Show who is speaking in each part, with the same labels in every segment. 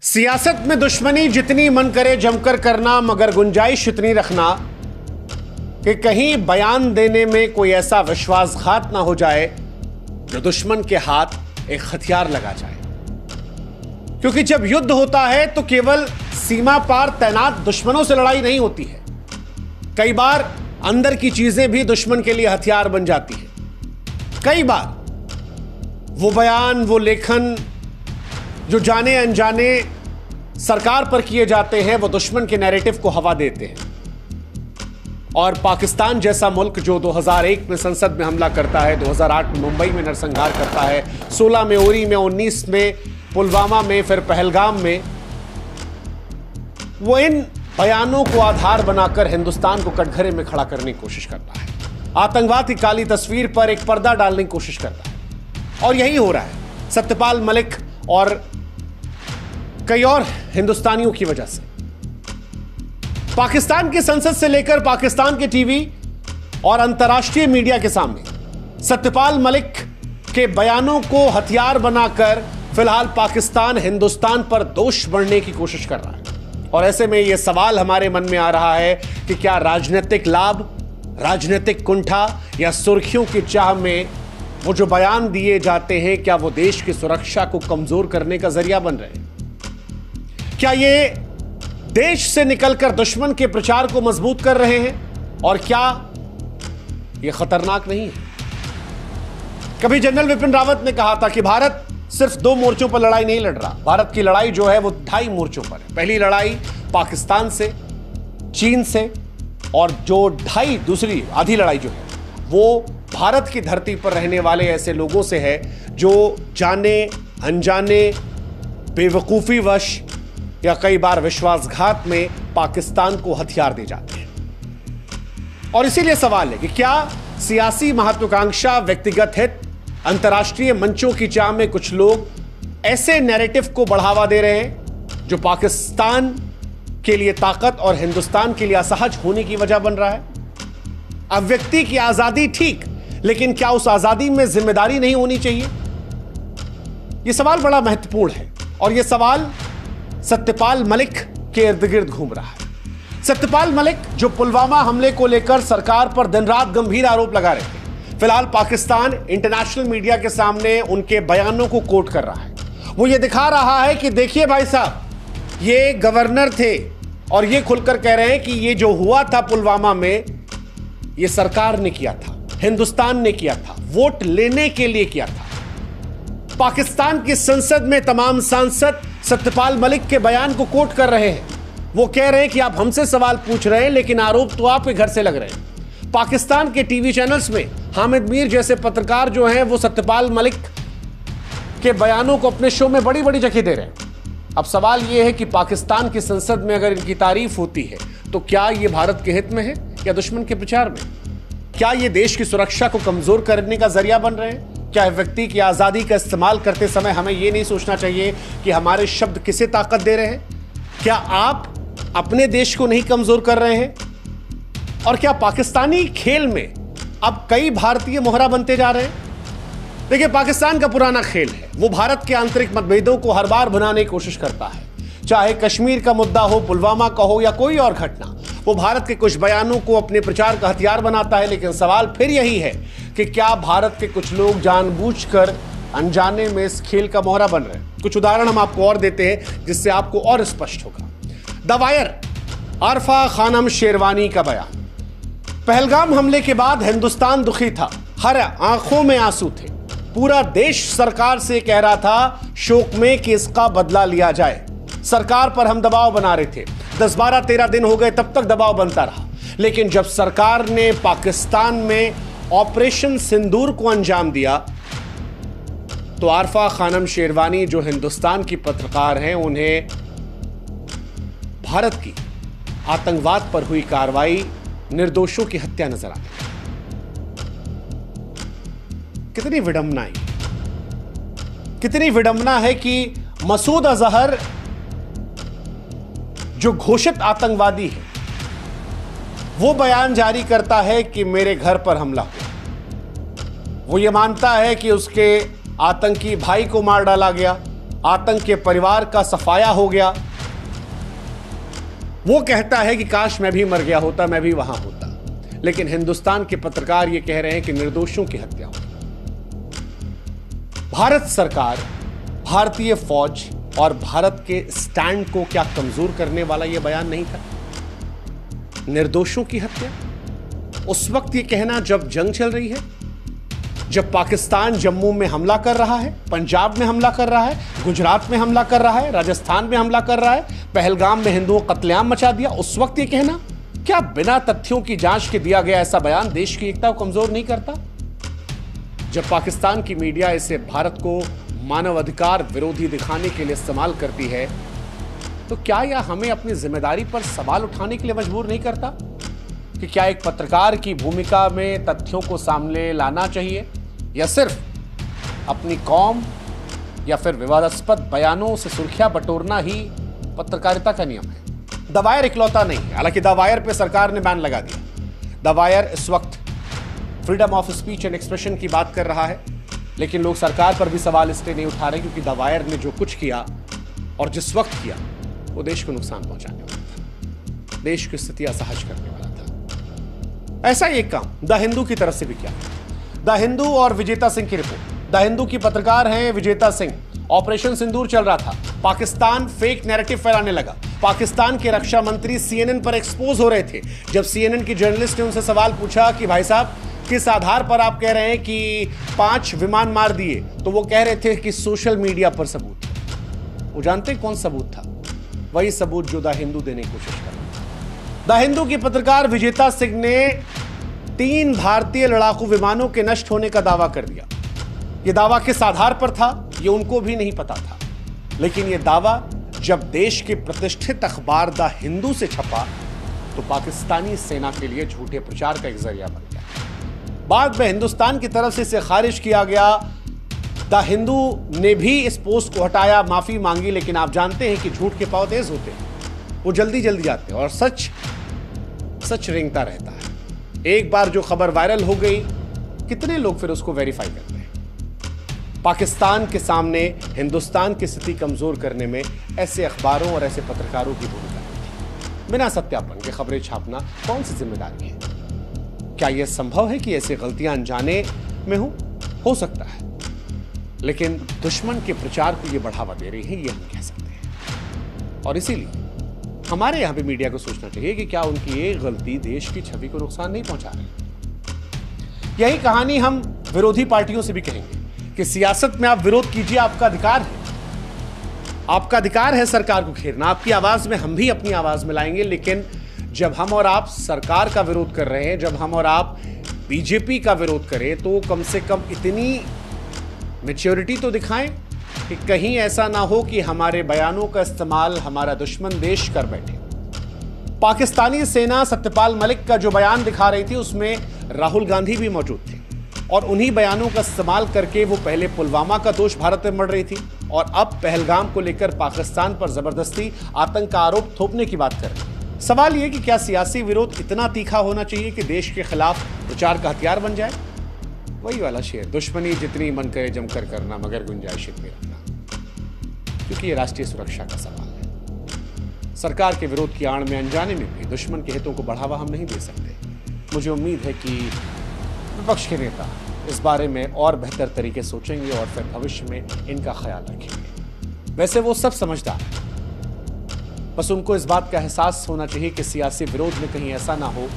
Speaker 1: सियासत में दुश्मनी जितनी मन करे जमकर करना, मगर गुंजाइश इतनी रखना कि कहीं बयान देने में कोई ऐसा विश्वासघात ना हो जाए जो दुश्मन के हाथ एक हथियार लगा जाए। क्योंकि जब युद्ध होता है तो केवल सीमा पार तैनात दुश्मनों से लड़ाई नहीं होती है, कई बार अंदर की चीजें भी दुश्मन के लिए हथियार बन जाती है। कई बार वो बयान, वो लेखन जो जाने अनजाने सरकार पर किए जाते हैं, वो दुश्मन के नैरेटिव को हवा देते हैं। और पाकिस्तान जैसा मुल्क जो 2001 में संसद में हमला करता है, 2008 में मुंबई में नरसंहार करता है, 16 में उरी में, 19 में पुलवामा में, फिर पहलगाम में, वो इन बयानों को आधार बनाकर हिंदुस्तान को कटघरे में खड़ा करने की कोशिश करता है। आतंकवाद की काली तस्वीर पर एक पर्दा डालने की कोशिश करता है। और यही हो रहा है सत्यपाल मलिक और कई और हिंदुस्तानियों की वजह से। पाकिस्तान की संसद से लेकर पाकिस्तान के टीवी और अंतर्राष्ट्रीय मीडिया के सामने सत्यपाल मलिक के बयानों को हथियार बनाकर फिलहाल पाकिस्तान हिंदुस्तान पर दोष बढ़ने की कोशिश कर रहा है। और ऐसे में यह सवाल हमारे मन में आ रहा है कि क्या राजनीतिक लाभ, राजनीतिक कुंठा या सुर्खियों की चाह में वो जो बयान दिए जाते हैं, क्या वो देश की सुरक्षा को कमजोर करने का जरिया बन रहे हैं? क्या ये देश से निकलकर दुश्मन के प्रचार को मजबूत कर रहे हैं? और क्या ये खतरनाक नहीं है? कभी जनरल विपिन रावत ने कहा था कि भारत सिर्फ 2 मोर्चों पर लड़ाई नहीं लड़ रहा, भारत की लड़ाई जो है वो 2.5 मोर्चों पर है। पहली लड़ाई पाकिस्तान से, चीन से, और जो दूसरी आधी लड़ाई जो है वो भारत की धरती पर रहने वाले ऐसे लोगों से है जो जाने अनजाने, बेवकूफीवश या कई बार विश्वासघात में पाकिस्तान को हथियार दे जाते हैं। और इसीलिए सवाल है कि क्या सियासी महत्वाकांक्षा, व्यक्तिगत हित, अंतर्राष्ट्रीय मंचों की चाह में कुछ लोग ऐसे नैरेटिव को बढ़ावा दे रहे हैं जो पाकिस्तान के लिए ताकत और हिंदुस्तान के लिए असहज होने की वजह बन रहा है? अब व्यक्ति की आजादी ठीक, लेकिन क्या उस आजादी में जिम्मेदारी नहीं होनी चाहिए? यह सवाल बड़ा महत्वपूर्ण है और यह सवाल सत्यपाल मलिक के इर्द गिर्द घूम रहा है। सत्यपाल मलिक जो पुलवामा हमले को लेकर सरकार पर दिन रात गंभीर आरोप लगा रहे थे, फिलहाल पाकिस्तान इंटरनेशनल मीडिया के सामने उनके बयानों को कोट कर रहा है। वो ये दिखा रहा है कि देखिए भाई साहब, ये गवर्नर थे और ये खुलकर कह रहे हैं कि ये जो हुआ था पुलवामा में, ये सरकार ने किया था, हिंदुस्तान ने किया था, वोट लेने के लिए किया था। पाकिस्तान की संसद में तमाम सांसद सत्यपाल मलिक के बयान को कोट कर रहे हैं। वो कह रहे हैं कि आप हमसे सवाल पूछ रहे हैं लेकिन आरोप तो आपके घर से लग रहे हैं। पाकिस्तान के टीवी चैनल्स में हामिद मीर जैसे पत्रकार जो हैं वो सत्यपाल मलिक के बयानों को अपने शो में बड़ी बड़ी जगह दे रहे हैं। अब सवाल यह है कि पाकिस्तान की संसद में अगर इनकी तारीफ होती है तो क्या यह भारत के हित में है या दुश्मन के प्रचार में? क्या ये देश की सुरक्षा को कमजोर करने का जरिया बन रहे हैं? क्या व्यक्ति की आजादी का इस्तेमाल करते समय हमें यह नहीं सोचना चाहिए कि हमारे शब्द किसे ताकत दे रहे हैं? क्या आप अपने देश को नहीं कमजोर कर रहे हैं? और क्या पाकिस्तानी खेल में अब कई भारतीय मोहरा बनते जा रहे हैं? देखिए, पाकिस्तान का पुराना खेल है, वो भारत के आंतरिक मतभेदों को हर बार बनाने की कोशिश करता है। चाहे कश्मीर का मुद्दा हो, पुलवामा का हो या कोई और घटना, वो भारत के कुछ बयानों को अपने प्रचार का हथियार बनाता है। लेकिन सवाल फिर यही है कि क्या भारत के कुछ लोग जानबूझकर अनजाने में इस खेल का मोहरा बन रहे हैं? कुछ उदाहरण हम आपको और देते हैं जिससे आपको और स्पष्ट होगा। द वायर, आरफा खानम शेरवानी का बयान। पहलगाम हमले के बाद हिंदुस्तान दुखी था, हर आंखों में आंसू थे। पूरा देश सरकार से कह रहा था शोक में कि इसका बदला लिया जाए। सरकार पर हम दबाव बना रहे थे, 10, 12, 13 दिन हो गए, तब तक दबाव बनता रहा। लेकिन जब सरकार ने पाकिस्तान में ऑपरेशन सिंदूर को अंजाम दिया तो आरफा खानम शेरवानी जो हिंदुस्तान की पत्रकार हैं, उन्हें भारत की आतंकवाद पर हुई कार्रवाई, निर्दोषों की हत्या नजर आ गई। कितनी विडंबना है, कितनी विडंबना है कि मसूद अजहर जो घोषित आतंकवादी है वो बयान जारी करता है कि मेरे घर पर हमला हुआ। वो ये मानता है कि उसके आतंकी भाई को मार डाला गया, आतंक के परिवार का सफाया हो गया। वो कहता है कि काश मैं भी मर गया होता, मैं भी वहां होता। लेकिन हिंदुस्तान के पत्रकार ये कह रहे हैं कि निर्दोषों की हत्या हुई। भारत सरकार, भारतीय फौज और भारत के स्टैंड को क्या कमजोर करने वाला यह बयान नहीं था? निर्दोषों की हत्या उस वक्त यह कहना जब जंग चल रही है, जब पाकिस्तान जम्मू में हमला कर रहा है, पंजाब में हमला कर रहा है, गुजरात में हमला कर रहा है, राजस्थान में हमला कर रहा है, पहलगाम में हिंदुओं कत्लेआम मचा दिया, उस वक्त यह कहना क्या बिना तथ्यों की जांच के दिया गया ऐसा बयान देश की एकता को कमजोर नहीं करता? जब पाकिस्तान की मीडिया इसे भारत को मानवाधिकार विरोधी दिखाने के लिए इस्तेमाल करती है, तो क्या यह हमें अपनी जिम्मेदारी पर सवाल उठाने के लिए मजबूर नहीं करता कि क्या एक पत्रकार की भूमिका में तथ्यों को सामने लाना चाहिए या सिर्फ अपनी कौम या फिर विवादास्पद बयानों से सुर्खियां बटोरना ही पत्रकारिता का नियम है? द वायर इकलौता नहीं है। हालांकि द वायर पे सरकार ने बैन लगा दिया। द वायर इस वक्त freedom of speech and expression की बात कर रहा है, लेकिन लोग सरकार पर भी सवाल इसलिए नहीं उठा रहे क्योंकि द वायर ने जो कुछ किया और जिस वक्त किया वो देश को नुकसान पहुंचाने वाला था, देश की स्थिति असहज करने वाला था। ऐसा ही एक काम द हिंदू की तरफ से भी किया। द हिंदू और विजेता सिंह की रिपोर्ट। द हिंदू की पत्रकार हैं विजेता सिंह। ऑपरेशन सिंदूर चल रहा था, पाकिस्तान फेक नैरेटिव फैलाने लगा। पाकिस्तान के रक्षा मंत्री सीएनएन पर एक्सपोज हो रहे थे। जब सीएनएन की जर्नलिस्ट ने उनसे सवाल पूछा कि भाई साहब किस आधार पर आप कह रहे हैं कि 5 विमान मार दिए, तो वो कह रहे थे कि सोशल मीडिया पर सबूत है। वो जानते कौन सबूत था? वही सबूत जो द हिंदू देने की कोशिश कर रहा था। द हिंदू की पत्रकार विजेता सिंह ने 3 भारतीय लड़ाकू विमानों के नष्ट होने का दावा कर दिया। यह दावा किस आधार पर था यह उनको भी नहीं पता था, लेकिन यह दावा जब देश के प्रतिष्ठित अखबार द हिंदू से छपा तो पाकिस्तानी सेना के लिए झूठे प्रचार का एक जरिया बन गया। बाद में हिंदुस्तान की तरफ से इसे खारिज किया गया। द हिंदू ने भी इस पोस्ट को हटाया, माफी मांगी, लेकिन आप जानते हैं कि झूठ के पांव तेज होते हैं, वो जल्दी जल्दी जाते हैं और सच रेंगता रहता है। एक बार जो खबर वायरल हो गई, कितने लोग फिर उसको वेरीफाई करते हैं? पाकिस्तान के सामने हिंदुस्तान की स्थिति कमजोर करने में ऐसे अखबारों और ऐसे पत्रकारों की भूमिका है। बिना सत्यापन के खबरें छापना कौन सी जिम्मेदारी है? क्या यह संभव है कि ऐसी गलतियां अनजाने में हो सकता है, लेकिन दुश्मन के प्रचार को यह बढ़ावा दे रही है, यह हम कह सकते हैं। और इसीलिए हमारे यहां भी मीडिया को सोचना चाहिए कि क्या उनकी एक गलती देश की छवि को नुकसान नहीं पहुंचा रही। यही कहानी हम विरोधी पार्टियों से भी कहेंगे कि सियासत में आप विरोध कीजिए, आपका अधिकार है। आपका अधिकार है सरकार को घेरना, आपकी आवाज में हम भी अपनी आवाज मिलाएंगे। लेकिन जब हम और आप सरकार का विरोध कर रहे हैं, जब हम और आप बीजेपी का विरोध करें, तो कम से कम इतनी मैच्योरिटी तो दिखाएं कि कहीं ऐसा ना हो कि हमारे बयानों का इस्तेमाल हमारा दुश्मन देश कर बैठे। पाकिस्तानी सेना सत्यपाल मलिक का जो बयान दिखा रही थी, उसमें राहुल गांधी भी मौजूद थे और उन्हीं बयानों का इस्तेमाल करके वो पहले पुलवामा का दोष भारत में मढ़ रही थी और अब पहलगाम को लेकर पाकिस्तान पर जबरदस्ती आतंक का आरोप थोपने की बात कर रही है। सवाल यह कि क्या सियासी विरोध इतना तीखा होना चाहिए कि देश के खिलाफ प्रचार का हथियार बन जाए? वही वाला शेर, दुश्मनी जितनी मन करे जमकर करना, मगर गुंजाइश इतनी रखना, क्योंकि ये राष्ट्रीय सुरक्षा का सवाल है। सरकार के विरोध की आड़ में अनजाने में भी दुश्मन के हितों को बढ़ावा हम नहीं दे सकते। मुझे उम्मीद है कि विपक्ष के नेता इस बारे में और बेहतर तरीके सोचेंगे और फिर भविष्य में इनका ख्याल रखेंगे। वैसे वो सब समझदार हैं, बस उनको इस बात का एहसास होना चाहिए कि सियासी विरोध में कहीं ऐसा ना हो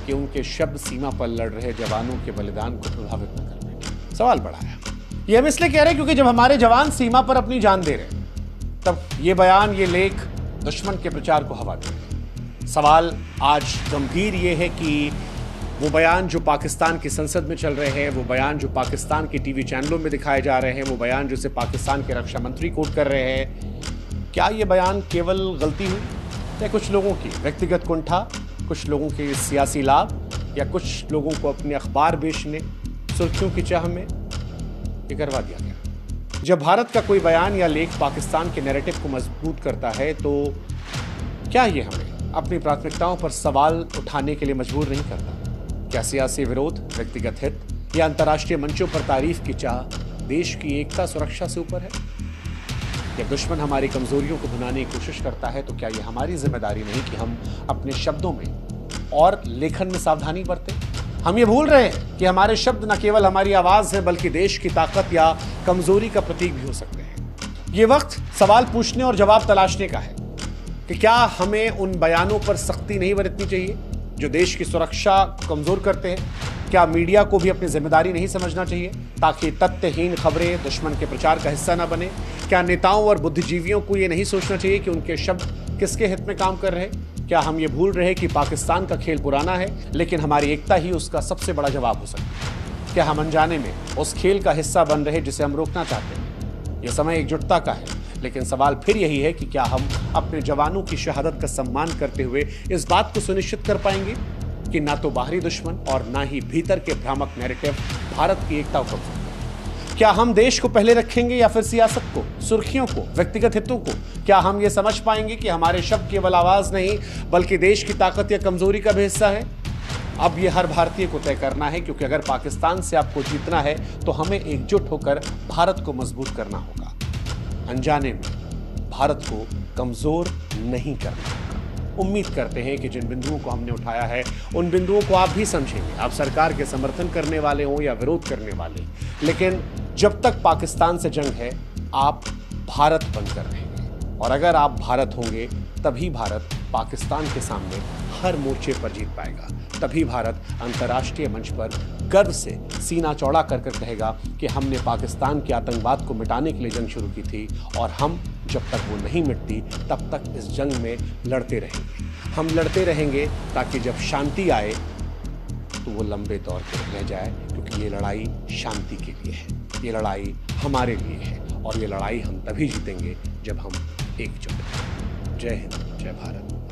Speaker 1: कि उनके शब्द सीमा पर लड़ रहे जवानों के बलिदान को प्रभावित न कर बैठे। सवाल बड़ा है। ये हम इसलिए कह रहे हैं क्योंकि जब हमारे जवान सीमा पर अपनी जान दे रहे हैं, तब ये बयान, ये लेख दुश्मन के प्रचार को हवा दे रहे हैं। सवाल आज गंभीर ये है कि वो बयान जो पाकिस्तान की संसद में चल रहे हैं, वो बयान जो पाकिस्तान के टीवी चैनलों में दिखाए जा रहे हैं, वो बयान जिसे पाकिस्तान के रक्षा मंत्री कोट कर रहे हैं, क्या ये बयान केवल गलती हुई या कुछ लोगों की व्यक्तिगत कुंठा, कुछ लोगों के सियासी लाभ या कुछ लोगों को अपने अखबार बेचने, सुर्खियों की चाह में ये करवा दिया गया? जब भारत का कोई बयान या लेख पाकिस्तान के नैरेटिव को मजबूत करता है, तो क्या ये हमें अपनी प्राथमिकताओं पर सवाल उठाने के लिए मजबूर नहीं करता? क्या सियासी विरोध, व्यक्तिगत हित या अंतर्राष्ट्रीय मंचों पर तारीफ की चाह देश की एकता सुरक्षा से ऊपर है? जब दुश्मन हमारी कमजोरियों को भुनाने की कोशिश करता है तो क्या यह हमारी जिम्मेदारी नहीं कि हम अपने शब्दों में और लेखन में सावधानी बरतें? हम ये भूल रहे हैं कि हमारे शब्द न केवल हमारी आवाज है बल्कि देश की ताकत या कमजोरी का प्रतीक भी हो सकते हैं। ये वक्त सवाल पूछने और जवाब तलाशने का है कि क्या हमें उन बयानों पर सख्ती नहीं बरतनी चाहिए जो देश की सुरक्षा को कमजोर करते हैं? क्या मीडिया को भी अपनी जिम्मेदारी नहीं समझना चाहिए ताकि तथ्यहीन खबरें दुश्मन के प्रचार का हिस्सा न बने? क्या नेताओं और बुद्धिजीवियों को यह नहीं सोचना चाहिए कि उनके शब्द किसके हित में काम कर रहे हैं? क्या हम ये भूल रहे हैं कि पाकिस्तान का खेल पुराना है लेकिन हमारी एकता ही उसका सबसे बड़ा जवाब हो सकती है? क्या हम अनजाने में उस खेल का हिस्सा बन रहे जिसे हम रोकना चाहते हैं? यह समय एकजुटता का है, लेकिन सवाल फिर यही है कि क्या हम अपने जवानों की शहादत का सम्मान करते हुए इस बात को सुनिश्चित कर पाएंगे कि ना तो बाहरी दुश्मन और ना ही भीतर के भ्रामक नैरेटिव भारत की एकता को? क्या हम देश को पहले रखेंगे या फिर सियासत को, सुर्खियों को, व्यक्तिगत हितों को? क्या हम ये समझ पाएंगे कि हमारे शब्द केवल आवाज नहीं बल्कि देश की ताकत या कमजोरी का भी हिस्सा है? अब ये हर भारतीय को तय करना है, क्योंकि अगर पाकिस्तान से आपको जीतना है तो हमें एकजुट होकर भारत को मजबूत करना होगा। अनजाने में भारत को कमजोर नहीं करना होगा। उम्मीद करते हैं कि जिन बिंदुओं को हमने उठाया है उन बिंदुओं को आप भी समझेंगे। आप सरकार के समर्थन करने वाले हों या विरोध करने वाले, लेकिन जब तक पाकिस्तान से जंग है आप भारत बनकर रहेंगे, और अगर आप भारत होंगे तभी भारत पाकिस्तान के सामने हर मोर्चे पर जीत पाएगा। तभी भारत अंतर्राष्ट्रीय मंच पर गर्व से सीना चौड़ा कर कहेगा कि हमने पाकिस्तान के आतंकवाद को मिटाने के लिए जंग शुरू की थी, और हम जब तक वो नहीं मिटती तब तक इस जंग में लड़ते रहेंगे। हम लड़ते रहेंगे ताकि जब शांति आए तो वो लंबे तौर पर रह जाए, क्योंकि ये लड़ाई शांति के लिए है, ये लड़ाई हमारे लिए है, और ये लड़ाई हम तभी जीतेंगे जब हम एकजुट हैं। जय हिंद, जय भारत।